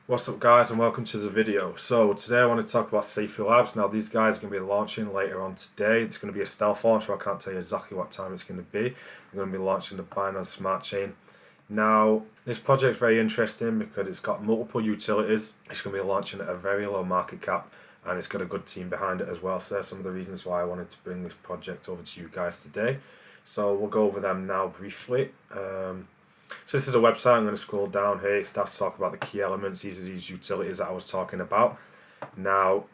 What's up guys and welcome to the video. So today I want to talk about Safulab. Now these guys are going to be launching later on today. It's going to be a stealth launch, so I can't tell you exactly what time it's going to be. We're going to be launching the Binance Smart Chain. Now this project is very interesting because it's got multiple utilities. It's going to be launching at a very low market cap and it's got a good team behind it as well. So there's some of the reasons why I wanted to bring this project over to you guys today. So we'll go over them now briefly. So this is a website. I'm going to scroll down here. It starts to talk about the key elements. These are these utilities that I was talking about. Now,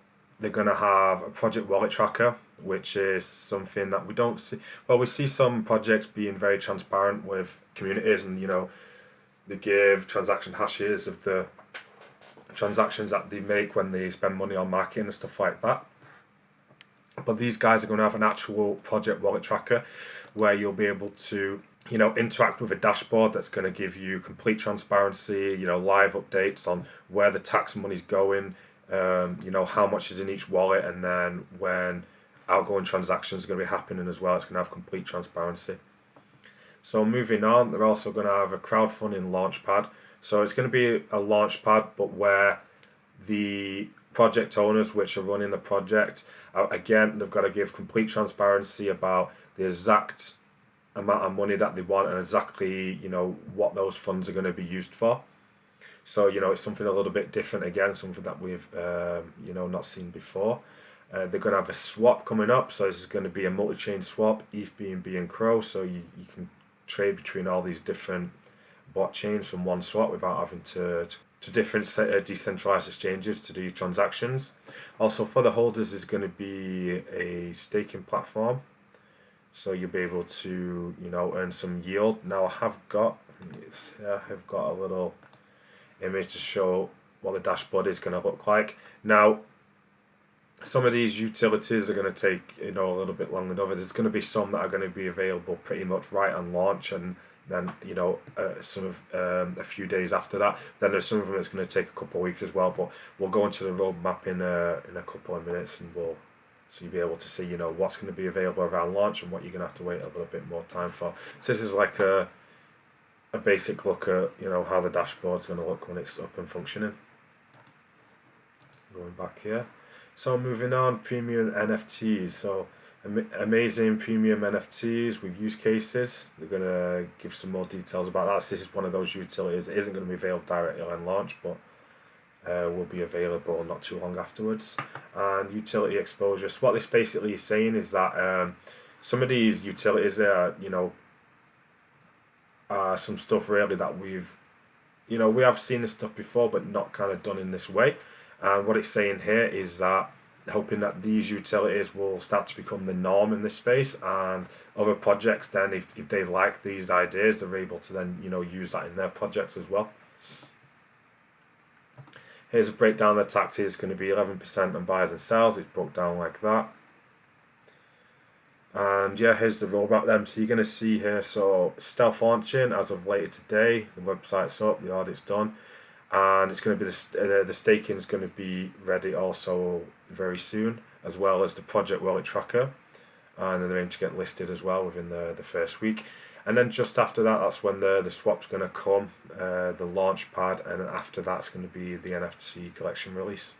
they're going to have a project wallet tracker, which is something that we don't see. Well, we see some projects being very transparent with communities and, they give transaction hashes of the transactions that they make when they spend money on marketing and stuff like that. But these guys are going to have an actual project wallet tracker where you'll be able to interact with a dashboard that's going to give you complete transparency, live updates on where the tax money's going, how much is in each wallet, and then when outgoing transactions are going to be happening as well. It's going to have complete transparency. So moving on, they're also going to have a crowdfunding launchpad. So it's going to be a launchpad, but where the project owners which are running the project, again, they've got to give complete transparency about the exact amount of money that they want and exactly what those funds are going to be used for. So it's something a little bit different, again, something that we've not seen before. They're going to have a swap coming up, so this is going to be a multi-chain swap, ETH, BNB and Crow, so you can trade between all these different bot chains from one swap without having to different decentralized exchanges to do transactions. Also for the holders is going to be a staking platform, so you'll be able to earn some yield. Now I have got a little image to show what the dashboard is going to look like. Now some of these utilities are going to take a little bit longer than others. There's going to be some that are going to be available pretty much right on launch, and then a few days after that. Then there's some of them that's going to take a couple of weeks as well. But we'll go into the roadmap in a couple of minutes, and so you'll be able to see what's going to be available around launch and what you're going to have to wait a little bit more time for. So this is like a basic look at how the dashboard's going to look when it's up and functioning. Going back here. So moving on, premium NFTs. So amazing premium NFTs with use cases. They're going to give some more details about that. So this is one of those utilities. It isn't going to be available directly on launch, but will be available not too long afterwards. And utility exposure. So what this basically is saying is that some of these utilities are some stuff really that we have seen this stuff before, but not kind of done in this way. And what it's saying here is that hoping that these utilities will start to become the norm in this space, and other projects then, if they like these ideas, they're able to then use that in their projects as well. Here's a breakdown of the tax. Is going to be 11% on buyers and sellers. It's broke down like that. And yeah, here's the roadmap then. So you're going to see here, so stealth launching as of later today. The website's up, the audit's done. And it's going to be the staking is going to be ready also very soon, as well as the project wallet tracker. And then they're aiming to get listed as well within the first week. And then just after that, that's when the swap's going to come, the launch pad, and then after that's going to be the NFT collection release.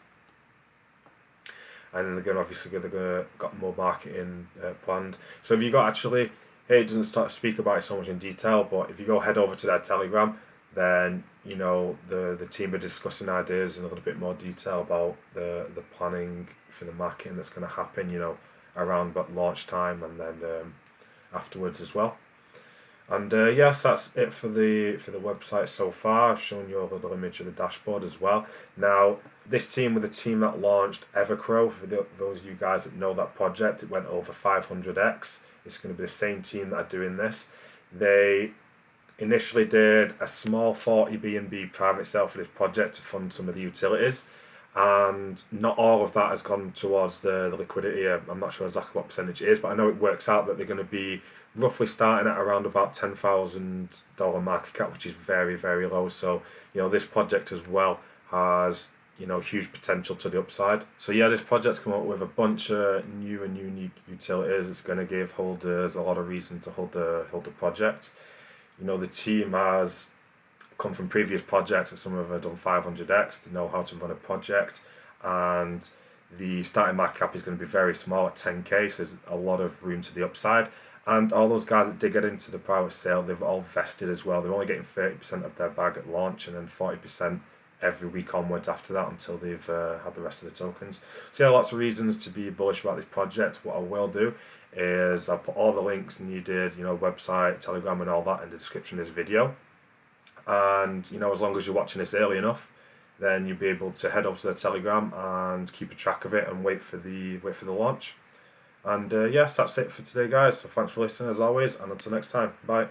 And then they're going to got more marketing planned. So if you got here it doesn't start to speak about it so much in detail, but if you go head over to their Telegram, then the team are discussing ideas in a little bit more detail about the planning for the marketing that's going to happen around about launch time and then afterwards as well. And yes, that's it for the website so far. I've shown you a little image of the dashboard as well. Now this team with the team that launched Evercrow, for those of you guys that know that project, it went over 500x. It's going to be the same team that are doing this. They initially did a small 40 BNB private sale for this project to fund some of the utilities, and not all of that has gone towards the liquidity. I'm not sure exactly what percentage it is, but I know it works out that they're going to be roughly starting at around about $10,000 market cap, which is very, very low. So this project as well has huge potential to the upside. So yeah, this project's come up with a bunch of new and unique utilities. It's going to give holders a lot of reason to hold the project. The team has come from previous projects, that some of them have done 500x, they know how to run a project, and the starting market cap is going to be very small at 10k, so there's a lot of room to the upside. And all those guys that did get into the private sale, they've all vested as well. They're only getting 30% of their bag at launch, and then 40% every week onwards after that until they've had the rest of the tokens. So yeah, lots of reasons to be bullish about this project. What I will do is I'll put all the links needed, website, Telegram and all that in the description of this video. And as long as you're watching this early enough, then you'll be able to head over to the Telegram and keep a track of it and wait for the launch. And yes, that's it for today, guys. So thanks for listening as always, and until next time, bye.